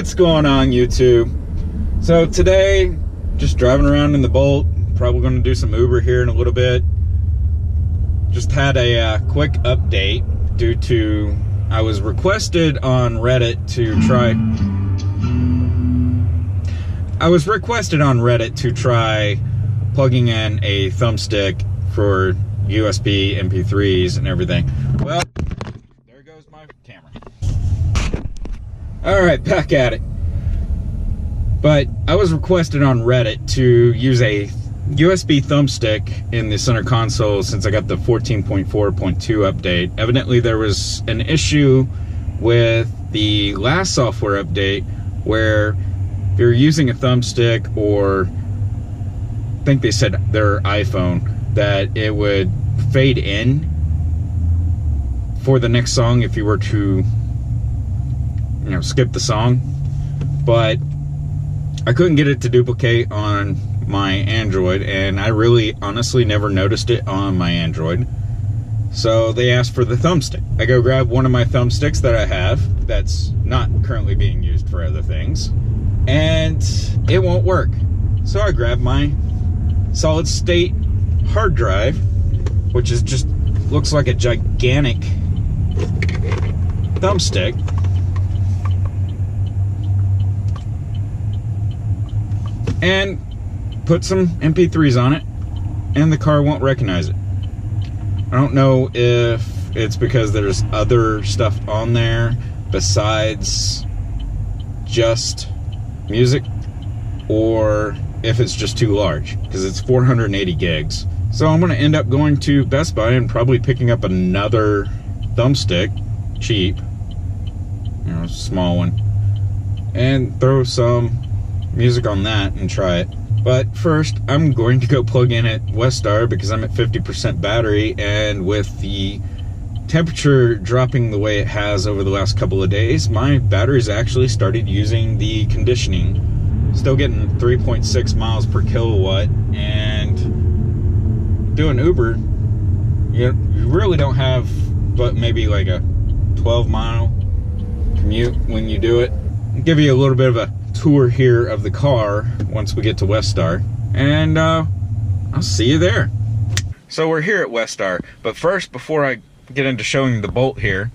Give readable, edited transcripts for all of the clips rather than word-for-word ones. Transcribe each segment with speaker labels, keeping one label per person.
Speaker 1: What's going on, YouTube? So today, just driving around in the Bolt. Probably going to do some Uber here in a little bit. Just had a quick update due to I was requested on Reddit to try. Plugging in a thumbstick for USB MP3s and everything. Well, there goes my camera. Alright, back at it. But I was requested on Reddit to use a USB thumbstick in the center console since I got the 14.4.2 update. Evidently there was an issue with the last software update where if you're using a thumbstick, or I think they said their iPhone, that it would fade in for the next song if you were to, skip the song. But I couldn't get it to duplicate on my Android, and I really honestly never noticed it on my Android. So they asked for the thumbstick. I go grab one of my thumbsticks that I have that's not currently being used for other things, and it won't work. So I grab my solid state hard drive, which is just looks like a gigantic thumbstick, and put some MP3s on it, and the car won't recognize it. I don't know if it's because there's other stuff on there besides just music, or if it's just too large, because it's 480 gigs. So I'm going to end up going to Best Buy and probably picking up another thumbstick, cheap, small one, and throw some music on that and try it. But first, I'm going to go plug in at Westar because I'm at 50% battery, and with the temperature dropping the way it has over the last couple of days, my battery's actually started using the conditioning. Still getting 3.6 miles per kilowatt, and doing Uber, you really don't have but maybe like a 12-mile commute when you do it. I'll give you a little bit of a tour here of the car once we get to Westar, and I'll see you there. So we're here at Westar, but first, before I get into showing the Bolt here,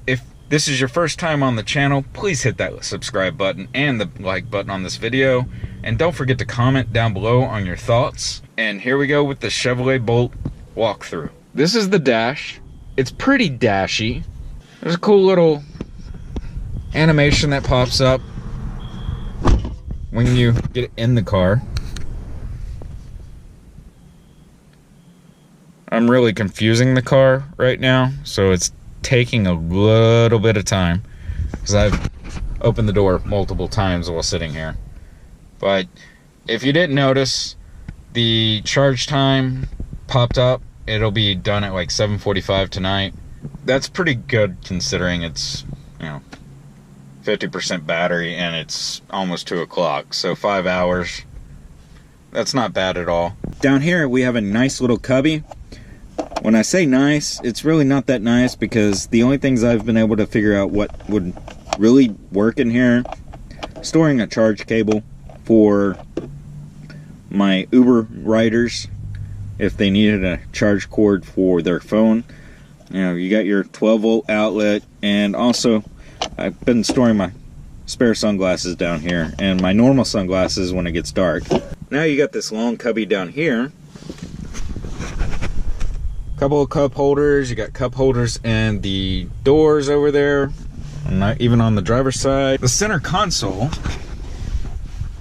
Speaker 1: if this is your first time on the channel, please hit that subscribe button and the like button on this video, and don't forget to comment down below on your thoughts. And here we go with the Chevrolet Bolt walkthrough. This is the dash. It's pretty dashy. There's a cool little animation that pops up when you get in the car. I'm really confusing the car right now, so it's taking a little bit of time because I've opened the door multiple times while sitting here. But if you didn't notice, the charge time popped up. It'll be done at like 7:45 tonight. That's pretty good considering it's 50% battery and it's almost 2 o'clock, so 5 hours. That's not bad at all. Down here we have a nice little cubby. When I say nice, it's really not that nice, because the only things I've been able to figure out what would really work in here: storing a charge cable for my Uber riders if they needed a charge cord for their phone. You got your 12-volt outlet, and also I've been storing my spare sunglasses down here and my normal sunglasses when it gets dark. Now you got this long cubby down here. Couple of cup holders. You got cup holders and the doors over there, not even on the driver's side. The center console,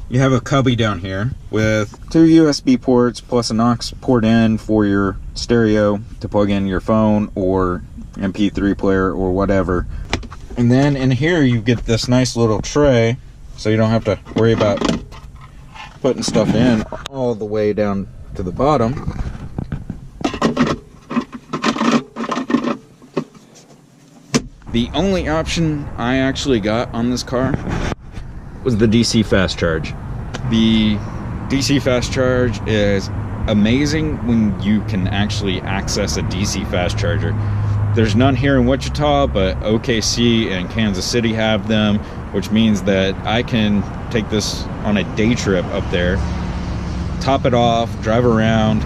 Speaker 1: you have a cubby down here with 2 USB ports plus an aux port in for your stereo to plug in your phone or MP3 player or whatever. And then in here you get this nice little tray, so you don't have to worry about putting stuff in all the way down to the bottom. The only option I actually got on this car was the DC fast charge. The DC fast charge is amazing when you can actually access a DC fast charger. There's none here in Wichita, but OKC and Kansas City have them, which means that I can take this on a day trip up there, top it off, drive around,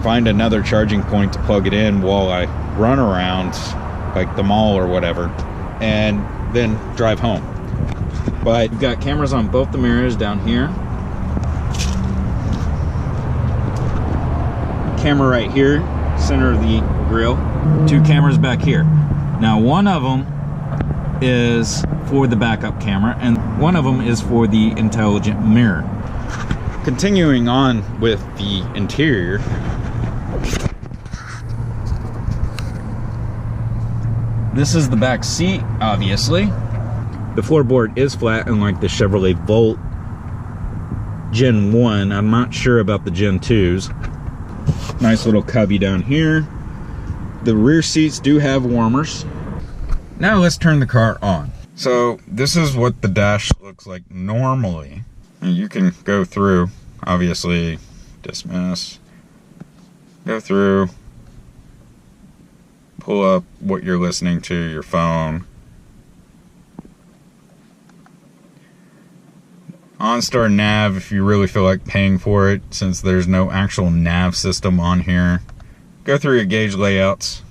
Speaker 1: find another charging point to plug it in while I run around like the mall or whatever, and then drive home. But you've got cameras on both the mirrors down here, camera right here, center of the grill, 2 cameras back here. Now one of them is for the backup camera and one of them is for the intelligent mirror. Continuing on with the interior, this is the back seat, obviously. The floorboard is flat, unlike the Chevrolet Volt Gen 1. I'm not sure about the Gen 2s. Nice little cubby down here. The rear seats do have warmers. Now let's turn the car on. So this is what the dash looks like normally. And you can go through, obviously, dismiss, go through, pull up what you're listening to, your phone. OnStar nav if you really feel like paying for it, since there's no actual nav system on here. Go through your gauge layouts.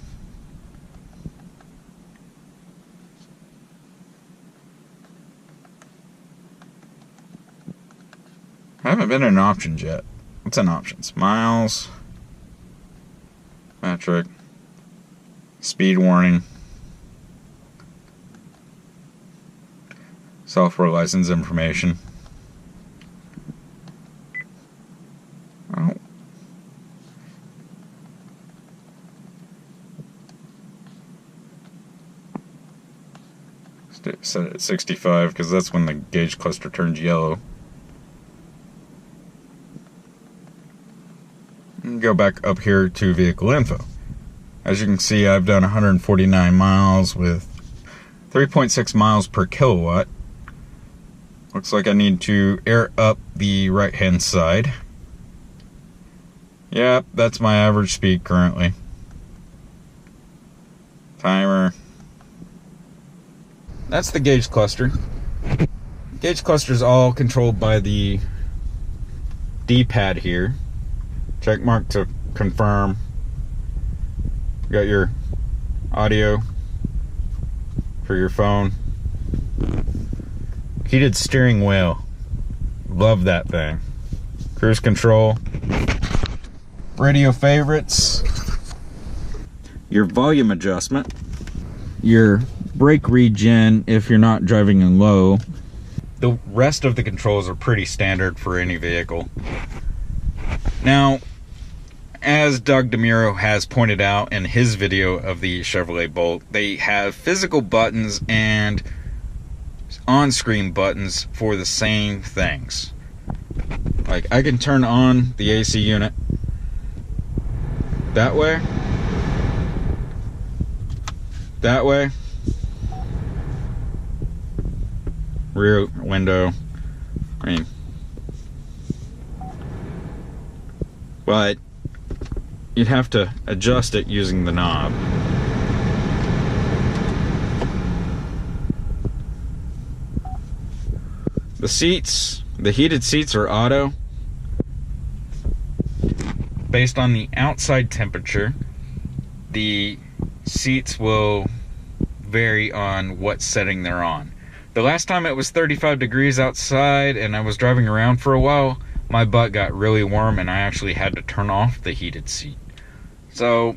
Speaker 1: I haven't been in options yet. What's in options? Miles, metric, speed warning, software license information. Oh. Set it at 65 because that's when the gauge cluster turns yellow. And go back up here to vehicle info. As you can see, I've done 149 miles with 3.6 miles per kilowatt. Looks like I need to air up the right hand side. Yep, that's my average speed currently. Timer. That's the gauge cluster. Gauge cluster is all controlled by the D-pad here. Check mark to confirm. You got your audio for your phone. Heated steering wheel. Love that thing. Cruise control. Radio favorites. Your volume adjustment. Your brake regen if you're not driving in low. The rest of the controls are pretty standard for any vehicle. Now, as Doug DeMuro has pointed out in his video of the Chevrolet Bolt, they have physical buttons and on-screen buttons for the same things. Like, I can turn on the AC unit that way, that way, rear window, but you'd have to adjust it using the knob. The seats, the heated seats are auto. Based on the outside temperature, the seats will vary on what setting they're on. The last time it was 35 degrees outside and I was driving around for a while, my butt got really warm and I actually had to turn off the heated seat. So,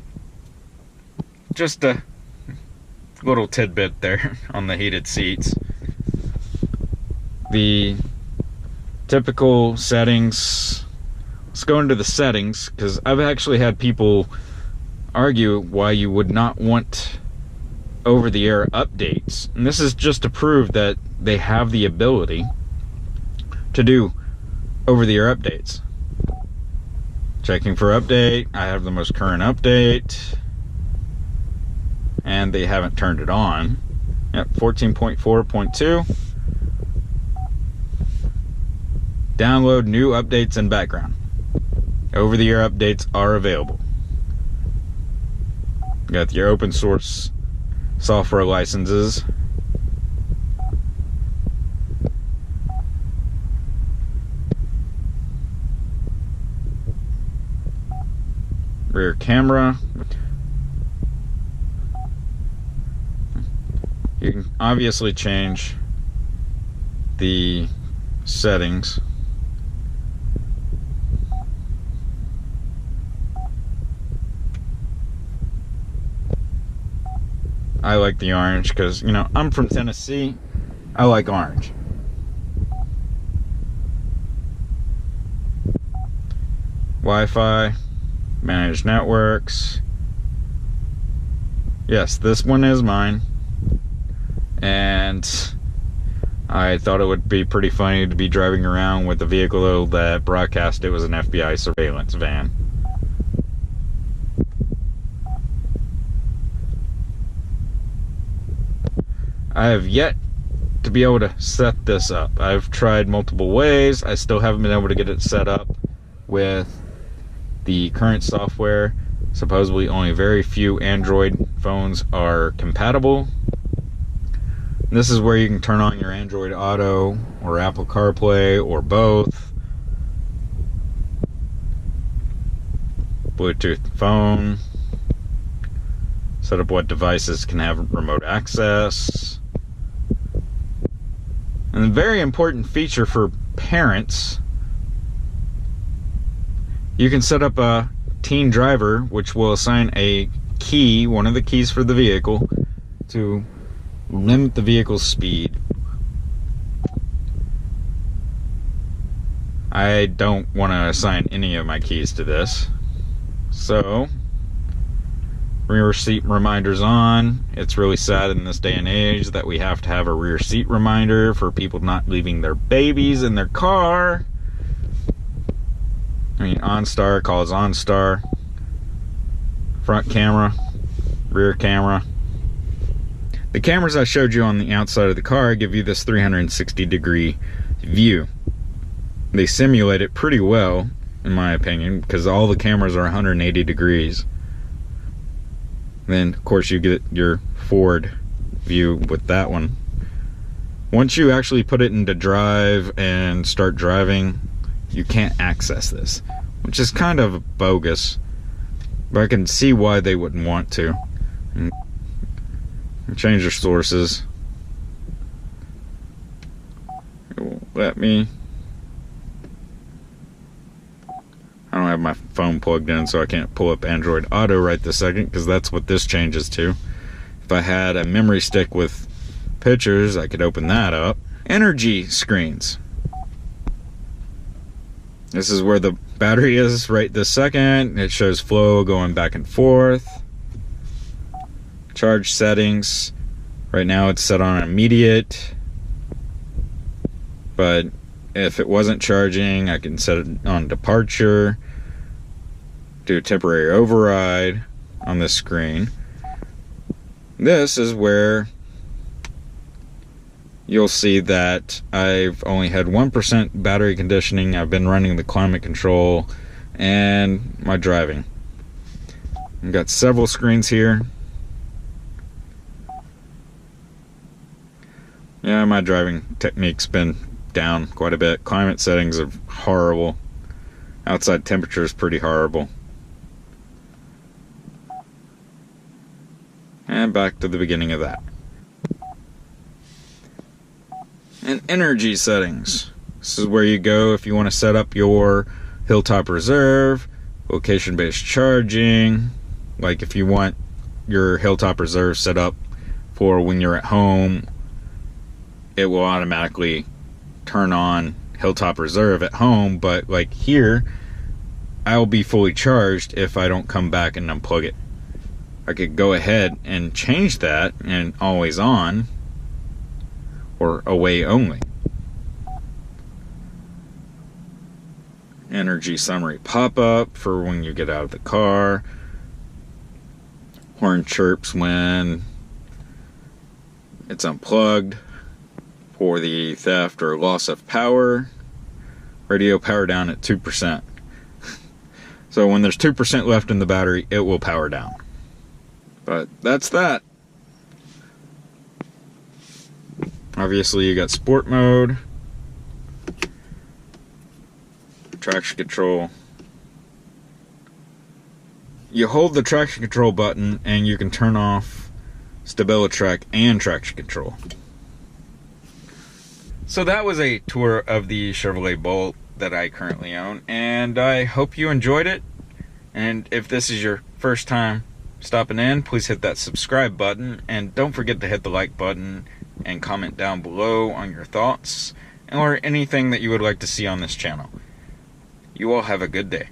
Speaker 1: just a little tidbit there on the heated seats. The typical settings. Let's go into the settings, because I've actually had people argue why you would not want over-the-air updates. And this is just to prove that they have the ability to do over-the-air updates. Checking for update. I have the most current update. And they haven't turned it on. Yep, 14.4.2. Download new updates in background. Over-the-air updates are available. You got your open source software licenses. Rear camera. You can obviously change the settings. I like the orange because, you know, I'm from Tennessee. I like orange. Wi-Fi, manage networks. Yes, this one is mine. And I thought it would be pretty funny to be driving around with a vehicle that broadcast it was an FBI surveillance van. I have yet to be able to set this up. I've tried multiple ways. I still haven't been able to get it set up with the current software. Supposedly only very few Android phones are compatible. This is where you can turn on your Android Auto or Apple CarPlay or both. Bluetooth phone. Set up what devices can have remote access. And a very important feature for parents, you can set up a teen driver, which will assign a key, one of the keys for the vehicle, to limit the vehicle's speed. I don't want to assign any of my keys to this. So, rear seat reminders on. It's really sad in this day and age that we have to have a rear seat reminder for people not leaving their babies in their car. I mean, OnStar calls OnStar. Front camera, rear camera. The cameras I showed you on the outside of the car give you this 360-degree view. They simulate it pretty well, in my opinion, because all the cameras are 180 degrees. Then, of course, you get your forward view with that one. Once you actually put it into drive and start driving, you can't access this, which is kind of bogus, but I can see why they wouldn't want to. Change your sources. It won't let me. I don't have my phone plugged in, so I can't pull up Android Auto right this second, because that's what this changes to. If I had a memory stick with pictures, I could open that up. Energy screens. This is where the battery is right this second. It shows flow going back and forth. Charge settings. Right now it's set on immediate. But if it wasn't charging, I can set it on departure. Do a temporary override on this screen. This is where you'll see that I've only had 1% battery conditioning. I've been running the climate control and my driving. I've got several screens here. Yeah, my driving technique's been down quite a bit. Climate settings are horrible. Outside temperature is pretty horrible. And back to the beginning of that. And energy settings. This is where you go if you want to set up your Hilltop Reserve, location-based charging. Like if you want your Hilltop Reserve set up for when you're at home, it will automatically turn on Hilltop Reserve at home, but like here, I'll be fully charged if I don't come back and unplug it. I could go ahead and change that and always on or away only. Energy summary pop-up for when you get out of the car. Horn chirps when it's unplugged for the theft or loss of power. Radio power down at 2%. So when there's 2% left in the battery, it will power down. But that's that. Obviously, you got sport mode, traction control. You hold the traction control button and you can turn off StabiliTrak and traction control. So that was a tour of the Chevrolet Bolt that I currently own, and I hope you enjoyed it. And if this is your first time stopping in, please hit that subscribe button, and don't forget to hit the like button and comment down below on your thoughts or anything that you would like to see on this channel. You all have a good day.